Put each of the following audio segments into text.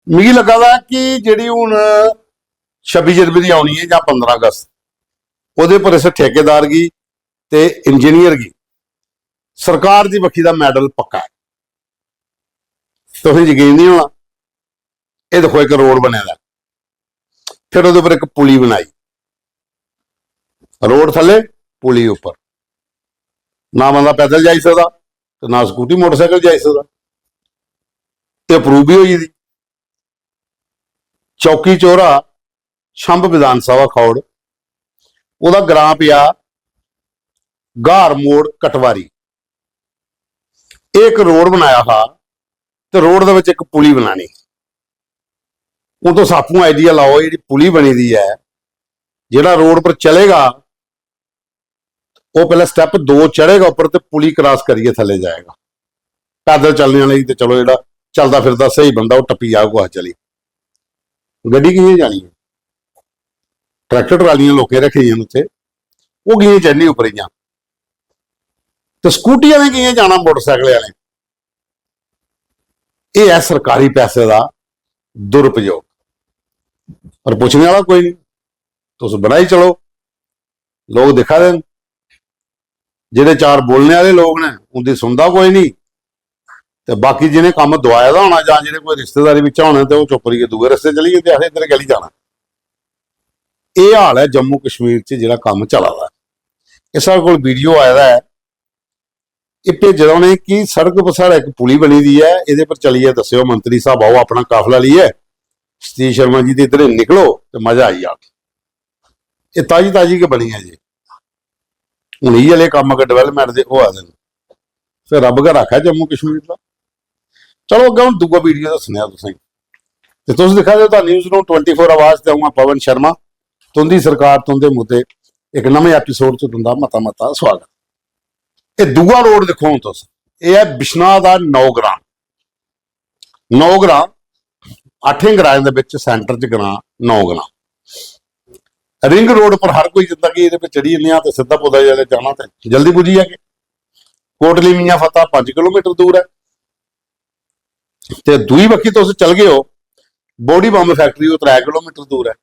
मिगी लगा दा कि जिहड़ी हुण 26 जनवरी आनी है या 15 अगस्त ਉਹਦੇ पर इस ठेकेदार की ते इंजीनियर की सरकार की बखी का मैडल पक्का है। तुसीं यकीन नहीं होना, ये देखो एक रोड बने दा, फिर उहदे पर एक पुली बनाई, रोड थले पुली उपर, ना बंदा पैदल जाई सकदा ते ना स्कूटी मोटरसाइकिल जाई सकदा। ये अप्रूव भी होई दी। चौकी चौरा छंभ विधान सभा खौड़, ਉਹਦਾ ਗ੍ਰਾਂ ਪਿਆ ਘਾਰ ਮੋੜ ਕਟਵਾਰੀ। एक रोड बनाया हा ਤੇ रोड ਦੇ ਵਿੱਚ ਇੱਕ ਪੁਲੀ ਬਣਾਣੀ। ਉਹ ਤੋਂ ਸਾਪੂ ਆਈਡੀਆ ਲਾਓ, ਜਿਹੜੀ ਪੁਲੀ ਬਣੀ ਦੀ ਹੈ, ਜਿਹੜਾ रोड पर चलेगा ਉਹ ਪਹਿਲਾਂ ਸਟੈਪ 2 ਚੜੇਗਾ ਉੱਪਰ ਤੇ ਪੁਲੀ ਕ੍ਰਾਸ ਕਰੀਏ ਥੱਲੇ ਜਾਏਗਾ। ਪੈਦਲ ਚੱਲਣ ਵਾਲੀ ਤੇ ਚਲੋ ਜਿਹੜਾ ਚੱਲਦਾ ਫਿਰਦਾ ਸਹੀ ਬੰਦਾ ਉਹ ਟੱਪੀ ਜਾਊਗਾ ਚਲੀ। ਗੱਡੀ ਕਿਵੇਂ ਜਾਣੀ ਹੈ? ट्रैक्टर ट्रालियां लोकें रखियां उत्थे, वो किए चढ़नी उपरियां तो स्कूटी वाले किए जाना मोटरसाइकिल वाले। ये है सरकारी पैसे का दुरुपयोग। पर पूछने वाला कोई नहीं, तुस बनाई चलो, लोग दिखा देन। जिहड़े 4 बोलने वाले लोग ने उनकी सुनता कोई नहीं, तो बाकी जिन्हें काम दवाया दा होना जां जिहड़े कोई रिश्तेदारी विच होने ते वो चुप रहिए दूए रस्ते चली गए, आखिर इधर गली जाना। ਇਹ ਹਾਲ ਹੈ जम्मू कश्मीर 'ਚ ਜਿਹੜਾ ਕੰਮ ਚੱਲਦਾ। ਇਹ ਸਾਡੇ ਕੋਲ ਵੀਡੀਓ ਆਇਆ ਹੈ, ਇਹ ਭੇਜਦਾ ਉਹਨੇ ਕਿ ਸੜਕ ਪਰ ਸਾਡਾ ਇੱਕ ਪੁਲੀ ਬਣੀ ਦੀ ਹੈ, ਇਹਦੇ ਪਰ ਚਲੀਏ, ਦੱਸਿਓ ਮੰਤਰੀ ਸਾਹਿਬ ਆਓ ਆਪਣਾ ਕਾਫਲਾ ਲਈਏ, ਸਤੀਸ਼ ਸ਼ਰਮਾ ਜੀ ਦੇ ਇੱਧਰ ਨਿਕਲੋ ਤੇ ਮਜ਼ਾ ਆਈ ਆ। ਇਹ ਤਾਜੀ ਕੇ ਬਣੀ ਹੈ ਜੀ, ਹੁਣ ਇਹ ਵਾਲੇ ਕੰਮ ਅਗਰ ਡਿਵੈਲਪਮੈਂਟ ਦੇ ਉਹ ਆ ਦੇਣ ਫਿਰ ਰੱਬ ਘਰ ਰੱਖਿਆ जम्मू कश्मीर ਦਾ। ਚਲੋ ਅੱਗੇ ਹੁਣ ਦੂਜਾ ਵੀਡੀਓ ਦੱਸਣਿਆ ਤੁਸੀਂ, ਤੇ ਤੁਸੀਂ ਦਿਖਾ ਦਿਓ ਤਾਂ ਨਿਊਜ਼ ਨੂੰ 24 ਆਵਾਜ਼ ਤੇ ਆਉਂਗਾ ਪਵਨ ਸ਼ਰਮਾ। तुंदी सरकार तुंदे मुद्दे एक नवे एपीसोड च तुंदा मता स्वागत। ये दूआ रोड देखो हुण तुस, ये है बिश्नाह दा नौग्रां 8 ग्रां दे विच सेंटर च ग्रां नौग्रां। रिंग रोड पर हर कोई जिद्दां कि इहदे पे चढ़ी जन्ने आ ते सिद्धा पुदा जाना ते जल्दी पुजी जाके। कोटली मियां फतेह 5 किलोमीटर दूर है ते दूई बक्खी तुस चल गए हो बोडी बंब फैक्ट्री 3 किलोमीटर दूर है।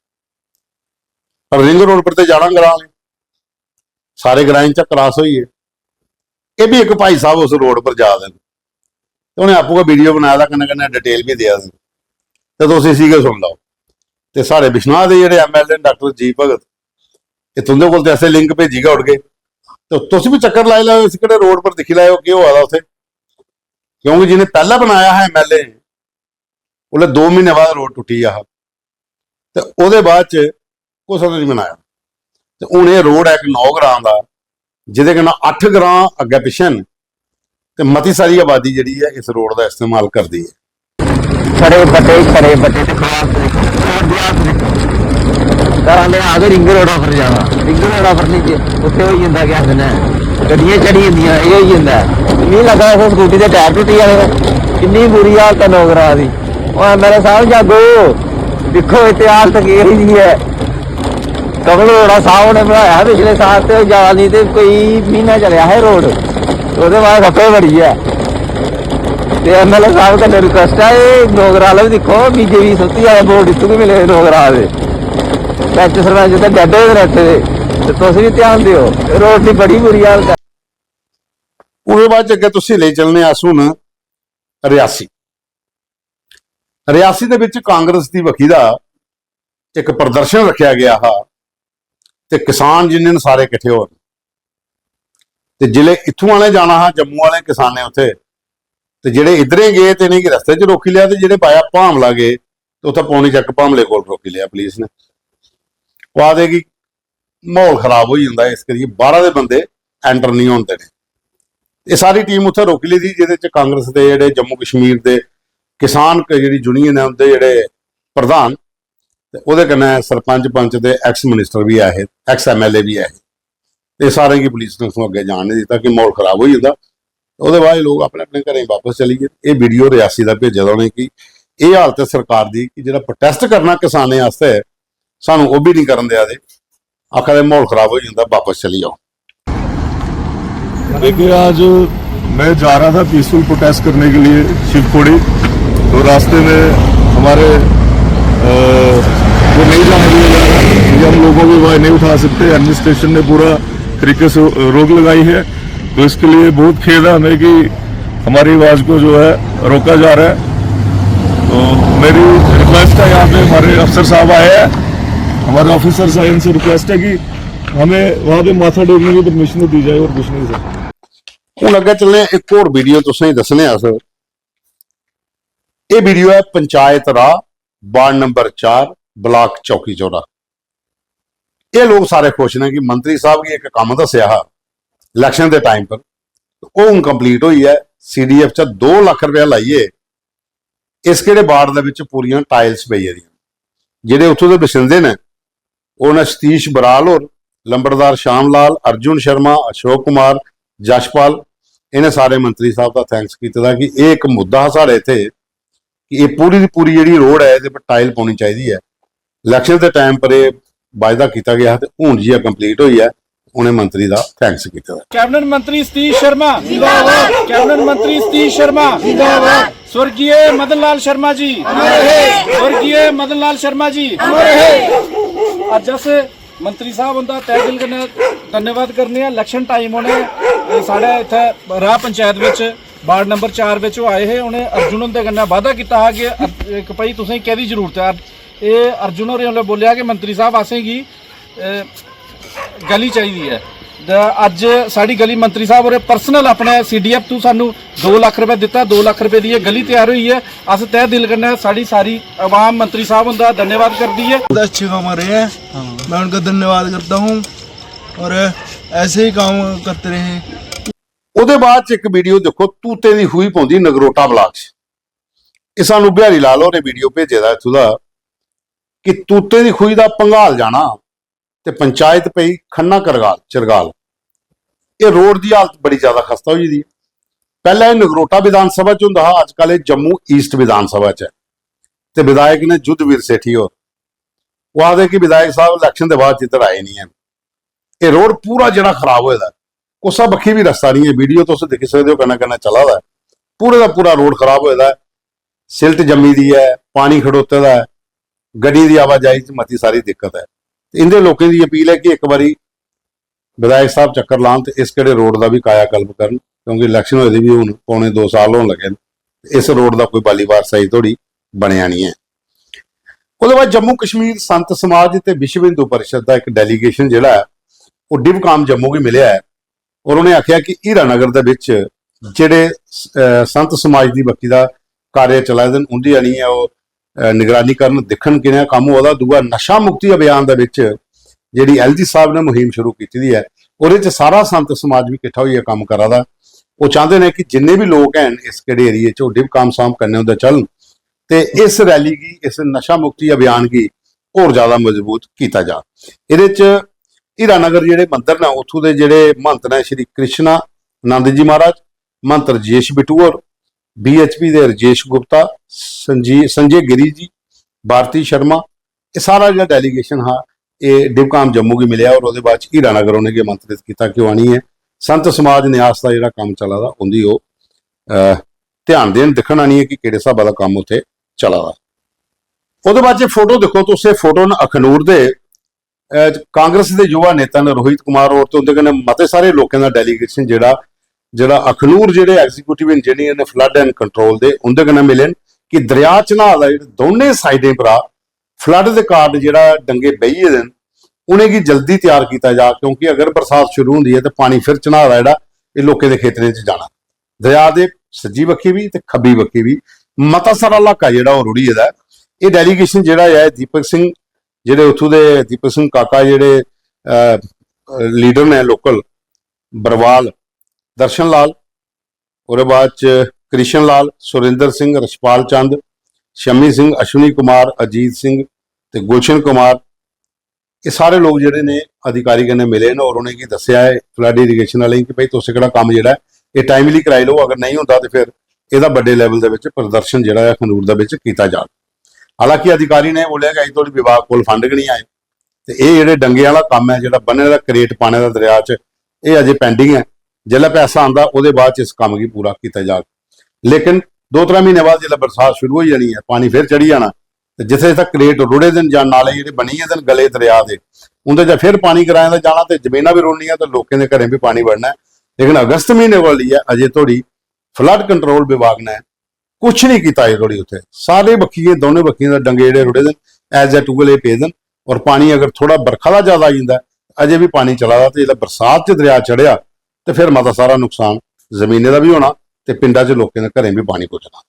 पर रिंग रोड पर तो जाना ग्रां ने सारे ग्रां च क्रॉस हुई है। ये भी एक भाई साहब उस रोड पर जा दें, उन्हें आपू का वीडियो बनाया था, कन्नै डिटेल भी दिया तो तुम इसी के सुन लो। तो साढ़े बिश्नाह के जोड़े MLA डॉक्टर जी भगत, ये तुंदे कोल ऐसे लिंक भेजीगा उड़ के, तो तुम भी चक्कर लाई लो इस किहड़े रोड पर, दिखी लाओ कि हुआ उत्थे। क्योंकि जिन्हें पहला बनाया है MLA उसने 2 महीने बाद रोड टुटी आ, तो वो बाद कुछ नहीं बनाया। तो हूँ ये रोड है एक 9 ग्रां का, जिहदे कन्नै 8 ग्रां अगे पिछे न, ते मती सारी आबादी जिहड़ी है इस रोड का इस्तेमाल करती है। खड़े बटे आगे रिंग रोड ऑफर जाना, रिंग रोड ऑफर नहीं उत्थे हो जाता क्या कहना गड्डियां चढ़ी जंदियां, ये हो जाता है। मी लगा इस स्कूटी के टायर टुटी जाने, कितनी बुरी हालत है 9 ग्रां की। MLA साहब जागो, दिखो इतिहास तक यही है। कमल अरोड़ा साहब ने बनाया पिछले साल, तो ज्यादा नहीं तो कोई महीना चलिया है रोड, उसके बाद खप्पे बड़ी है। तो MLA साहब कन्नै रिक्वेस्ट है, नौगरा भी दिक्खो, BJP सबसे ज्यादा वोट इत्थूं भी मिले नौगरा दे, पैंच सरपंच तो डेड होए इत्थे दे, ते तुस भी ध्यान दिओ, रोड की बड़ी बुरी हालत है। उसके बाद अगे तुसीं ले चलने अस हुण रियासी। रियासी दे विच कांग्रेस की वखी दा एक प्रदर्शन रखा गया हा, ते किसान यूनियन सारे इकट्ठे हो, ते जिले इत्थों वाले जाना हा जम्मू वाले किसान ने उत्थे, ते जिहड़े इधरे गए ते इन्हें रस्ते च रोकी लिया, ते जिहड़े पाया भामला गए तो उत्थे पौनी चक भामले कोल रोकी लिया पुलिस ने। पा देगी माहौल खराब हो जाता है, इस करिए 12 दे बंदे एंटर नहीं होंदे ने। ये सारी टीम उत्थे रोकी ली थी, जिहदे च कांग्रेस दे जिहड़े जम्मू कश्मीर दे किसान जिहड़ी यूनियन है उनके जिहड़े प्रधान, ਉਹਦੇ कन्नै सरपंच पंच के एक्स मिनिस्टर भी आए, एक्स MLA भी आए। ये सारे की पुलिस ने उसको अगे जान नहीं दिता कि माहौल खराब हो जाता। उसके बाद लोग अपने अपने घरें वापस चली गए। ये वीडियो रियासी का भेजा उन्हें कि यह हालत है सरकार की कि जो प्रोटेस्ट करना किसानों वास्ते सानू वो भी नहीं करन दिया, आखिर माहौल खराब हो जाता, वापस चली जाओ। देखिए आज मैं जा रहा था पीसफुल प्रोटेस्ट करने के लिए शिवखोड़ी, तो रास्ते में हमारे वो नहीं जाने दिया जा रहा है, ये हम लोगों की आवाज़ नहीं उठा सकते। एडमिनिस्ट्रेशन ने पूरा तरीके से रोक लगाई है, तो इसके लिए बहुत खेद है हमें कि हमारी आवाज़ को जो है रोका जा रहा है। तो मेरी रिक्वेस्ट है, यहाँ पे हमारे अफसर साहब आए हैं, हमारे ऑफिसर्स आए, इनसे रिक्वेस्ट है कि हमें वहाँ पे माथा टेकने की परमिशन दी जाए और कुछ नहीं सर। ਹੁਣ ਅੱਗੇ ਚੱਲਦੇ ਹਾਂ ਇੱਕ ਹੋਰ ਵੀਡੀਓ ਤੁਸੀਂ ਦੱਸਣੇ ਆ ਸਰ। ਇਹ ਵੀਡੀਓ ਹੈ ਪੰਚਾਇਤ ਰਾਹ ਵਾਰਡ ਨੰਬਰ 4 ਬਲਾਕ ਚੌਕੀ ਚੌੜਾ। ਇਹ ਲੋਕ ਸਾਰੇ ਖੁਸ਼ ਨੇ ਕਿ ਮੰਤਰੀ ਸਾਹਿਬ ਕੀ ਇੱਕ ਕੰਮ ਦੱਸਿਆ ਹੈ ਇਲੈਕਸ਼ਨ ਦੇ ਟਾਈਮ ਪਰ, ਉਹ ਹੁਣ ਕੰਪਲੀਟ ਹੋਈ ਹੈ। CDF ਚ 2 ਲੱਖ ਰੁਪਇਆ ਲਾਈਏ ਇਸ ਕਿਹੜੇ ਵਾਰਡ ਦੇ ਵਿੱਚ ਪੂਰੀਆਂ ਟਾਇਲਸ ਪਈ ਜਾਂਦੀਆਂ। ਜਿਹੜੇ ਉੱਥੋਂ ਦੇ ਵਸਿੰਦੇ ਨੇ ਉਹ ਨੇ ਸਤੀਸ਼ ਬਰਾਲ ਔਰ ਲੰਬੜਦਾਰ ਸ਼ਾਮ ਲਾਲ, ਅਰਜੁਨ ਸ਼ਰਮਾ, ਅਸ਼ੋਕ ਕੁਮਾਰ, ਜਸ਼ਪਾਲ, ਇਹਨੇ ਸਾਰੇ ਮੰਤਰੀ ਸਾਹਿਬ ਦਾ ਥੈਂਕਸ ਕੀਤਾ ਦਾ ਕਿ ਇਹ ਇੱਕ ਮੁੱਦਾ ਹੈ ਸਾਡੇ ਇੱਥੇ ਕਿ ਇਹ ਪੂਰੀ ਦੀ ਪੂਰੀ ਜਿਹੜੀ ਰੋਡ ਹੈ ਇਹਦੇ ਪਰ ਟਾਇਲ ਪਾਉਣੀ ਚਾਹੀਦੀ ਹੈ। ਇਲੈਕਸ਼ਨ ਦੇ ਟਾਈਮ ਪਰ ਇਹ ਵਾਅਦਾ ਕੀਤਾ ਗਿਆ ਤੇ ਹੁਣ ਜੀ ਇਹ ਕੰਪਲੀਟ ਹੋਈ ਹੈ। ਉਹਨੇ ਮੰਤਰੀ ਦਾ ਥੈਂਕਸ ਕੀਤਾ ਦਾ। कैबिनेट मंत्री सतीश शर्मा जिंदाबाद, कैबिनेट मंत्री सतीश शर्मा जिंदाबाद, स्वर्गीय मदन लाल शर्मा जी स्वर्गीय मदन लाल शर्मा जी ਅੱਜ ਅਸੀਂ ਮੰਤਰੀ ਸਾਹਿਬ ਦਾ ਤਹਿ ਦਿਲ ਕਨੇ ਧੰਨਵਾਦ ਕਰਨੇ ਆ। ਇਲੈਕਸ਼ਨ ਟਾਈਮ ਉਹਨੇ ਸਾਡੇ ਇੱਥੇ ਰਾਹ ਪੰਚਾਇਤ ਵਿੱਚ ਵਾਰਡ ਨੰਬਰ 4 ਵਿੱਚ ਉਹ ਆਏ ਹੈ। ਉਹਨੇ ਅਰਜੁਨ ਹੁੰਦੇ ਕਨੇ ਵਾਅਦਾ ਕੀਤਾ ਹੈ ਕਿ ਇੱਕ ਭਾਈ ਤੁਸੀਂ ਕਿਹਦੀ ਜ਼ਰੂਰਤ ਹੈ। ਇਹ ਅਰਜੁਨ ਹੋਰੇ ਉਹਨੇ ਬੋਲਿਆ ਕਿ ਮੰਤਰੀ ਸਾਹਿਬ ਆਸੇਗੀ ਗਲੀ ਚਾਹੀਦੀ ਹੈ। ਅੱਜ ਸਾਡੀ ਗਲੀ ਮੰਤਰੀ ਸਾਹਿਬ ਹੋਰੇ ਪਰਸਨਲ ਆਪਣੇ CDF ਤੋਂ ਸਾਨੂੰ 2 ਲੱਖ ਰੁਪਏ ਦਿੱਤਾ। 2 ਲੱਖ ਰੁਪਏ ਦੀ ਇਹ ਗਲੀ ਤਿਆਰ ਹੋਈ है। अस तय दिल करना साड़ी सारी आवाम मंत्री साहब उनका धन्यवाद करती है। अच्छे काम आ रहे हैं, मैं उनका धन्यवाद करता हूँ और ऐसे ही काम करते रहे। ਉਹਦੇ ਬਾਅਦ ਚ ਇੱਕ ਵੀਡੀਓ ਦੇਖੋ ਤੂਤੇ ਦੀ ਖੂਹੀ ਪਾਉਂਦੀ ਨਗਰੋਟਾ ਬਲਾਕ 'ਚ। ਇਹ ਸਾਨੂੰ ਬਿਹਾਰੀ ਲਾਲ ਹੋਰੇ ਵੀਡੀਓ ਭੇਜੇ ਦਾ ਇੱਥੋਂ ਦਾ ਕਿ ਤੂਤੇ ਦੀ ਖੂਹੀ ਦਾ ਪੰਘਾਲ ਜਾਣਾ ਤੇ ਪੰਚਾਇਤ ਪਈ ਖੰਨਾ ਕਰਗਾਲ ਚਰਗਾਲ। ਇਹ ਰੋਡ ਦੀ ਹਾਲਤ ਬੜੀ ਜ਼ਿਆਦਾ ਖਸਤਾ ਹੋਈ ਦੀ। ਪਹਿਲਾਂ ਇਹ ਨਗਰੋਟਾ ਵਿਧਾਨ ਸਭਾ ਚ ਹੁੰਦਾ ਅੱਜ ਕੱਲ੍ਹ ਇਹ ਜੰਮੂ ਈਸਟ ਵਿਧਾਨ ਸਭਾ ਚ ਹੈ ਤੇ ਵਿਧਾਇਕ ਨੇ ਜੁੱਧਵੀਰ ਸੇਠੀ ਹੋਰ ਉਹ ਆਖਦੇ ਕਿ ਵਿਧਾਇਕ ਸਾਹਿਬ ਇਲੈਕਸ਼ਨ ਦੇ ਬਾਅਦ ਇੱਧਰ ਆਏ ਨਹੀਂ ਹੈ। ਇਹ ਰੋਡ ਪੂਰਾ ਜਿਹੜਾ ਖਰਾਬ ਹੋਇਆ ਦਾ, ਕੋਸਾ ਬੱਖੀ ਵੀ ਰਸਤਾ ਨਹੀਂ ਹੈ। ਵੀਡੀਓ ਤੁਸੀਂ ਦੇਖ ਸਕਦੇ ਹੋ, ਕਹਿੰਨਾ ਚਲਾ ਦਾ ਪੂਰੇ ਦਾ ਪੂਰਾ ਰੋਡ ਖਰਾਬ ਹੋਇਆ ਦਾ। ਸਿਲਟ ਜੰਮੀ ਦੀ ਹੈ, ਪਾਣੀ ਖੜੋਤੇ ਦਾ, ਗੱਡੀ ਦੀ ਆਵਾਜਾਈ ਚ ਮਤੀ ਸਾਰੀ ਦਿੱਕਤ ਹੈ। ਇਹਦੇ ਲੋਕਾਂ ਦੀ ਅਪੀਲ ਹੈ ਕਿ ਇੱਕ ਵਾਰੀ ਵਿਧਾਇਕ ਸਾਹਿਬ ਚੱਕਰ ਲਾਉਣ ਤੇ ਇਸ ਕਿਹੜੇ ਰੋਡ ਦਾ ਵੀ ਕਾਇਆ ਕਲਪ ਕਰਨ, ਕਿਉਂਕਿ ਇਲੈਕਸ਼ਨ ਹੋਏ ਵੀ ਹੁਣ ਪੌਣੇ 2 ਸਾਲ ਹੋਣ ਲੱਗੇ ਨੇ। ਇਸ ਰੋਡ ਦਾ ਕੋਈ ਬਾਲੀਵਾਰ ਸਹੀ ਥੋੜੀ ਬਣਿਆ ਨਹੀਂ ਹੈ। ਉਹਦੇ ਬਾਅਦ ਜੰਮੂ ਕਸ਼ਮੀਰ ਸੰਤ ਸਮਾਜ ਤੇ ਵਿਸ਼ਵ ਹਿੰਦੂ ਪਰਿਸ਼ਦ ਦਾ ਇੱਕ ਡੈਲੀਗੇਸ਼ਨ ਜਿਹੜਾ ਹੈ ਉਹ ਡਿਵਕਾਮ ਜੰਮੂ ਵੀ ਮਿਲਿਆ ਹੈ ਔਰ ਉਹਨੇ ਆਖਿਆ ਕਿ ਹੀਰਾਨਗਰ ਦੇ ਵਿੱਚ ਜਿਹੜੇ ਸੰਤ ਸਮਾਜ ਦੀ ਬੱਕੀ ਦਾ ਕਾਰਜ ਚਲਾਏ ਦਿਨ ਉਹਦੀ ਆਣੀ ਹੈ ਉਹ ਨਿਗਰਾਨੀ ਕਰਨ ਦੇਖਣ ਕਿਵੇਂ ਕੰਮ ਉਹਦਾ। ਦੂਆ ਨਸ਼ਾ ਮੁਕਤੀ ਅਭਿਆਨ ਦੇ ਵਿੱਚ ਜਿਹੜੀ LG ਸਾਹਿਬ ਨੇ ਮੁਹਿੰਮ ਸ਼ੁਰੂ ਕੀਤੀ ਦੀ ਹੈ ਉਹਦੇ ਚ ਸਾਰਾ ਸੰਤ ਸਮਾਜ ਵੀ ਇਕੱਠਾ ਹੋਈਆ ਕੰਮ ਕਰਾਦਾ। ਉਹ ਚਾਹੁੰਦੇ ਨੇ ਕਿ ਜਿੰਨੇ ਵੀ ਲੋਕ ਹਨ ਇਸ ਕਿਹੜੇ ਏਰੀਏ ਚ ਉਹ ਡਿਵਕਾਮ ਸਾਮ ਕਰਨੇ ਹੁੰਦੇ ਚੱਲਣ ਤੇ ਇਸ ਰੈਲੀ ਕੀ ਇਸ ਨਸ਼ਾ ਮੁਕਤੀ ਅਭਿਆਨ ਕੀ ਹੋਰ ਜ਼ਿਆਦਾ ਮਜ਼ਬੂਤ ਕੀਤਾ ਜਾ। ਇਹਦੇ ਚ ਹੀਰਾਨਗਰ ਜਿਹੜੇ ਮੰਦਰ ਨੇ ਉੱਥੋਂ ਦੇ ਜਿਹੜੇ ਮਹੰਤ ਨੇ ਸ਼੍ਰੀ ਕ੍ਰਿਸ਼ਨਾ ਆਨੰਦ ਜੀ ਮਹਾਰਾਜ, ਮਹੰਤ ਰਜੇਸ਼ ਬਿਟੂਰ, BHP ਦੇ ਰਜੇਸ਼ ਗੁਪਤਾ, ਸੰਜੇ ਗਿਰੀ ਜੀ, ਭਾਰਤੀ ਸ਼ਰਮਾ, ਇਹ ਸਾਰਾ ਜਿਹੜਾ ਡੈਲੀਗੇਸ਼ਨ ਹਾਂ ਇਹ ਡਿਵਕਾਮ ਜੰਮੂ ਕੀ ਮਿਲਿਆ ਔਰ ਉਹਦੇ ਬਾਅਦ ਚ ਹੀਰਾਨਗਰ ਉਹਨੇ ਕੀ ਮੰਤਰਿਤ ਕੀਤਾ ਕਿ ਆਣੀ ਹੈ ਸੰਤ ਸਮਾਜ ਨਿਆਸ ਦਾ ਜਿਹੜਾ ਕੰਮ ਚੱਲਦਾ ਉਹਦੀ ਉਹ ਧਿਆਨ ਦੇਣ ਦਿਖਣ ਆਣੀ ਹੈ ਕਿ ਕਿਹੜੇ ਹਿਸਾਬ ਦਾ ਕੰਮ ਉੱਥੇ ਚੱਲਦਾ। ਉਹਦੇ ਬਾਅਦ ਜੇ ਫੋਟੋ ਦੇਖੋ ਤੁਸੀਂ ਫੋਟੋ ਅਖਨੂਰ ਦੇ ਕਾਂਗਰਸ ਦੇ ਯੁਵਾ ਨੇਤਾ ਨੇ ਰੋਹਿਤ ਕੁਮਾਰ ਔਰ ਤੇ ਉਹਦੇ ਕਹਿੰਦੇ ਮਤੇ ਸਾਰੇ ਲੋਕਾਂ ਦਾ ਡੈਲੀਗੇਸ਼ਨ ਜਿਹੜਾ ਅਖਨੂਰ ਜਿਹੜੇ ਐਗਜ਼ੀਕਿਊਟਿਵ ਇੰਜੀਨੀਅਰ ਨੇ ਫਲੱਡ ਐਂਡ ਕੰਟਰੋਲ ਦੇ ਉਹਦੇ ਕਹਿੰਦੇ ਮਿਲਣ ਕਿ ਦਰਿਆ ਚਨਾਹ ਦਾ ਜਿਹੜੇ ਦੋਨੇ ਸਾਈਡਾਂ ਭਰਾ ਫਲੱਡ ਦੇ ਕਾਰਨ ਜਿਹੜਾ ਡੰਗੇ ਬਈਏ ਦੇ ਉਹਨੇ ਕੀ ਜਲਦੀ ਤਿਆਰ ਕੀਤਾ ਜਾ, ਕਿਉਂਕਿ ਅਗਰ ਬਰਸਾਤ ਸ਼ੁਰੂ ਹੁੰਦੀ ਹੈ ਤੇ ਪਾਣੀ ਫਿਰ ਚਨਾਹ ਦਾ ਜਿਹੜਾ ਇਹ ਲੋਕਾਂ ਦੇ ਖੇਤਰਾਂ 'ਚ ਜਾਣਾ। ਦਰਿਆ ਦੇ ਸੱਜੀ ਬੱਖੀ ਵੀ ਤੇ ਖੱਬੀ ਬੱਖੀ ਵੀ ਮਤਾ ਸਾਰਾ ਇਲਾਕਾ ਜਿਹੜਾ ਉਹ ਰੁੜੀ ਇਹਦਾ। ਇਹ ਡੈਲੀਗੇਸ਼ਨ ਜਿਹੜਾ ਹੈ ਦੀਪਕ ਸਿੰਘ ਜਿਹੜੇ ਉੱਥੋਂ ਦੇ ਦੀਪਕ ਸਿੰਘ ਕਾਕਾ ਜਿਹੜੇ ਲੀਡਰ ਨੇ ਲੋਕਲ, ਬਰਵਾਲ, ਦਰਸ਼ਨ ਲਾਲ, ਉਹਦੇ ਬਾਅਦ ਚ ਕ੍ਰਿਸ਼ਨ ਲਾਲ, ਸੁਰਿੰਦਰ ਸਿੰਘ, ਰਸ਼ਪਾਲ ਚੰਦ, ਸ਼ਮੀ ਸਿੰਘ, ਅਸ਼ਵਨੀ ਕੁਮਾਰ, ਅਜੀਤ ਸਿੰਘ ਤੇ ਗੁਲਸ਼ਨ ਕੁਮਾਰ, ਇਹ ਸਾਰੇ ਲੋਕ ਜਿਹੜੇ ਨੇ ਅਧਿਕਾਰੀ ਕਨੇ ਮਿਲੇ ਨੇ ਔਰ ਉਹਨੇ ਕੀ ਦੱਸਿਆ ਹੈ ਫਲੱਡ ਇਰੀਗੇਸ਼ਨ ਵਾਲੇ ਕਿ ਭਾਈ ਤੁਸੀਂ ਕਿਹੜਾ ਕੰਮ ਜਿਹੜਾ ਇਹ ਟਾਈਮਲੀ ਕਰਾਈ ਲਓ, ਅਗਰ ਨਹੀਂ ਹੁੰਦਾ ਤੇ ਫਿਰ ਇਹਦਾ ਵੱਡੇ ਲੈਵਲ ਦੇ ਵਿੱਚ ਪ੍ਰਦਰਸ਼ਨ ਜਿਹੜਾ ਹੈ ਖਨੂਰ ਦੇ ਵਿੱਚ ਕੀਤਾ ਜਾ। ਹਾਲਾਂਕਿ ਅਧਿਕਾਰੀ ਨੇ ਬੋਲਿਆ ਕਿ ਅਜੇ ਤੋਂ ਵਿਭਾਗ ਕੋਲ ਫੰਡ ਨਹੀਂ ਆਏ ਤੇ ਇਹ ਜਿਹੜੇ ਡੰਗੇ ਵਾਲਾ ਕੰਮ ਹੈ ਜਿਹੜਾ ਬੰਨੇ ਦਾ ਕਰੇਟ ਪਾਣੇ ਦਾ ਦਰਿਆ 'ਚ ਇਹ ਅਜੇ ਪੈਂਡਿੰਗ ਹੈ। ਜਿਹੜਾ ਪੈਸਾ ਆਂਦਾ ਉਹਦੇ ਬਾਅਦ 'ਚ ਇਸ ਕੰਮ ਕੀ ਪੂਰਾ ਕੀਤਾ ਜਾ। ਲੇਕਿਨ 2-3 ਮਹੀਨੇ ਬਾਅਦ ਜਦੋਂ ਬਰਸਾਤ ਸ਼ੁਰੂ ਹੋ ਜਾਣੀ ਹੈ, ਪਾਣੀ ਫਿਰ ਚੜੀ ਜਾਣਾ, ਤੇ ਜਿੱਥੇ ਤੱਕ ਕ੍ਰੇਟ ਰੁੜੇ ਦਿਨ ਜਾਂ ਨਾਲੇ ਜਿਹੜੇ ਬਣੀ ਜਾਂਦੇ ਨੇ ਗਲੇ ਦਰਿਆ ਦੇ, ਉਹਦੇ 'ਚ ਫਿਰ ਪਾਣੀ ਕਰਾਇਆ ਦਾ ਜਾਣਾ ਤੇ ਜ਼ਮੀਨਾਂ ਵੀ ਰੋਣੀਆਂ ਤੇ ਲੋਕਾਂ ਦੇ ਘਰੇ ਵੀ ਪਾਣੀ ਵੜਨਾ। ਲੇਕਿਨ ਅਗਸਤ ਮਹੀਨੇ ਵਾਲੀ ਹੈ, ਅਜੇ ਥੋੜੀ ਫਲੱਡ ਕੰਟਰੋਲ ਵਿਭਾਗ ਨੇ ਕੁਛ ਨਹੀਂ ਕੀਤਾ। ਇਹ ਥੋੜੀ ਉੱਥੇ ਸਾਰੇ ਬੱਕੀਏ ਦੋਨੇ ਬੱਕੀਆਂ ਦੇ ਡੰਗੇ ਜਿਹੜੇ ਰੁੜੇ ਦੇ ਐਜ਼ ਅ ਟੂਬਲ ਇਹ ਪੇ ਦੇਣ, ਔਰ ਪਾਣੀ ਅਗਰ ਥੋੜਾ ਬਰਖਾ ਦਾ ਜ਼ਿਆਦਾ ਆ ਜਾਂਦਾ ਅਜੇ ਵੀ ਪਾਣੀ ਚਲਾਦਾ, ਤੇ ਜਦੋਂ ਬਰਸਾਤ 'ਚ ਦਰਿਆ ਚੜਿਆ ਤੇ ਫਿਰ ਮਾਤਾ ਸਾਰਾ ਨੁਕਸਾਨ ਜ਼ਮੀਨੇ ਦਾ ਵੀ ਹੋਣਾ ਤੇ ਪਿੰਡਾਂ 'ਚ ਲੋਕਾਂ ਦੇ ਘਰੇ ਵੀ ਪਾਣੀ ਪੁੱਜਣਾ।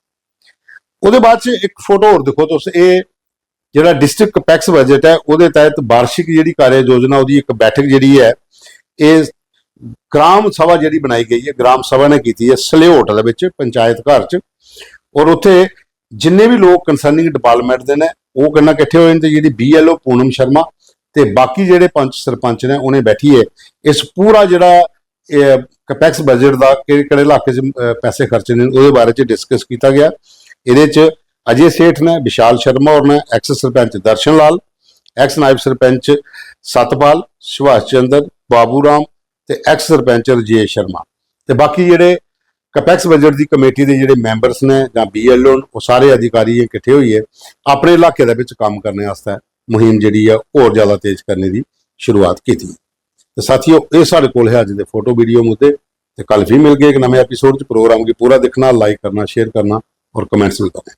ਉਹਦੇ ਬਾਅਦ 'ਚ ਇੱਕ ਫੋਟੋ ਹੋਰ ਦੇਖੋ ਤੁਸੀਂ, ਇਹ ਜਿਹੜਾ ਡਿਸਟ੍ਰਿਕਟ ਕਪੈਕਸ ਬਜਟ ਹੈ ਉਹਦੇ ਤਹਿਤ ਵਾਰਸ਼ਿਕ ਜਿਹੜੀ ਕਾਰਜ ਯੋਜਨਾ ਉਹਦੀ ਇੱਕ ਬੈਠਕ ਜਿਹੜੀ ਹੈ ਇਹ ਗ੍ਰਾਮ ਸਭਾ ਜਿਹੜੀ ਬਣਾਈ ਗਈ ਹੈ, ਗ੍ਰਾਮ ਸਭਾ ਨੇ ਕੀਤੀ ਹੈ ਸਲਿਓਟ ਦੇ ਵਿੱਚ ਪੰਚਾਇਤ ਘਰ 'ਚ, ਔਰ ਉੱਥੇ ਜਿੰਨੇ ਵੀ ਲੋਕ ਕੰਸਰਨਿੰਗ ਡਿਪਾਰਟਮੈਂਟ ਦੇ ਨੇ ਉਹ ਕਿੰਨਾ ਇਕੱਠੇ ਹੋਏ ਨੇ, ਤੇ ਜਿਹੜੀ BLO ਪੂਨਮ ਸ਼ਰਮਾ ਤੇ ਬਾਕੀ ਜਿਹੜੇ ਪੰਚ ਸਰਪੰਚ ਨੇ ਉਹਨੇ ਬੈਠੀ ਹੈ ਇਸ ਪੂਰਾ ਜਿਹੜਾ ਕਪੈਕਸ ਬਜਟ ਦਾ ਕਿਹੜੇ ਇਲਾਕੇ 'ਚ ਪੈਸੇ ਖਰਚੇ ਨੇ ਉਹਦੇ ਬਾਰੇ 'ਚ ਡਿਸਕਸ ਕੀਤਾ ਗਿਆ। ਇਹਦੇ 'ਚ ਅਜੇ ਸੇਠ ਨੇ, ਵਿਸ਼ਾਲ ਸ਼ਰਮਾ ਔਰ ਨੇ, ਐਕਸ ਸਰਪੰਚ ਦਰਸ਼ਨ ਲਾਲ, ਐਕਸ ਨਾਇਬ ਸਰਪੰਚ ਸਤਪਾਲ, ਸੁਭਾਸ਼ ਚੰਦਰ, ਬਾਬੂ ਰਾਮ ਤੇ ਐਕਸ ਸਰਪੰਚ ਰਜੇਸ਼ ਸ਼ਰਮਾ, ਤੇ ਬਾਕੀ ਜਿਹੜੇ ਕਪੈਕਸ ਬਜਟ ਦੀ ਕਮੇਟੀ ਦੇ ਜਿਹੜੇ ਮੈਂਬਰਸ ਨੇ ਜਾਂ BLO ਉਹ ਸਾਰੇ ਅਧਿਕਾਰੀ ਇਕੱਠੇ ਹੋਈਏ ਆਪਣੇ ਇਲਾਕੇ ਦੇ ਵਿੱਚ ਕੰਮ ਕਰਨ ਵਾਸਤੇ ਮੁਹਿੰਮ ਜਿਹੜੀ ਆ ਹੋਰ ਜ਼ਿਆਦਾ ਤੇਜ਼ ਕਰਨੇ ਦੀ ਸ਼ੁਰੂਆਤ ਕੀਤੀ। ਤੇ ਸਾਥੀਓ ਇਹ ਸਾਡੇ ਕੋਲ ਹੈ ਅੱਜ ਦੇ ਫੋਟੋ ਵੀਡੀਓ ਮੁੱਦੇ, ਤੇ ਕੱਲ ਵੀ ਮਿਲ ਗਏ ਇੱਕ ਨਵੇਂ ਐਪੀਸੋਡ 'ਚ। ਪ੍ਰੋਗਰਾਮ ਕੀ ਪੂਰਾ ਦੇਖਣਾ, ਲਾਈਕ ਕਰਨਾ, ਸ਼ੇਅਰ ਕਰਨਾ और कमेंट्स में करें।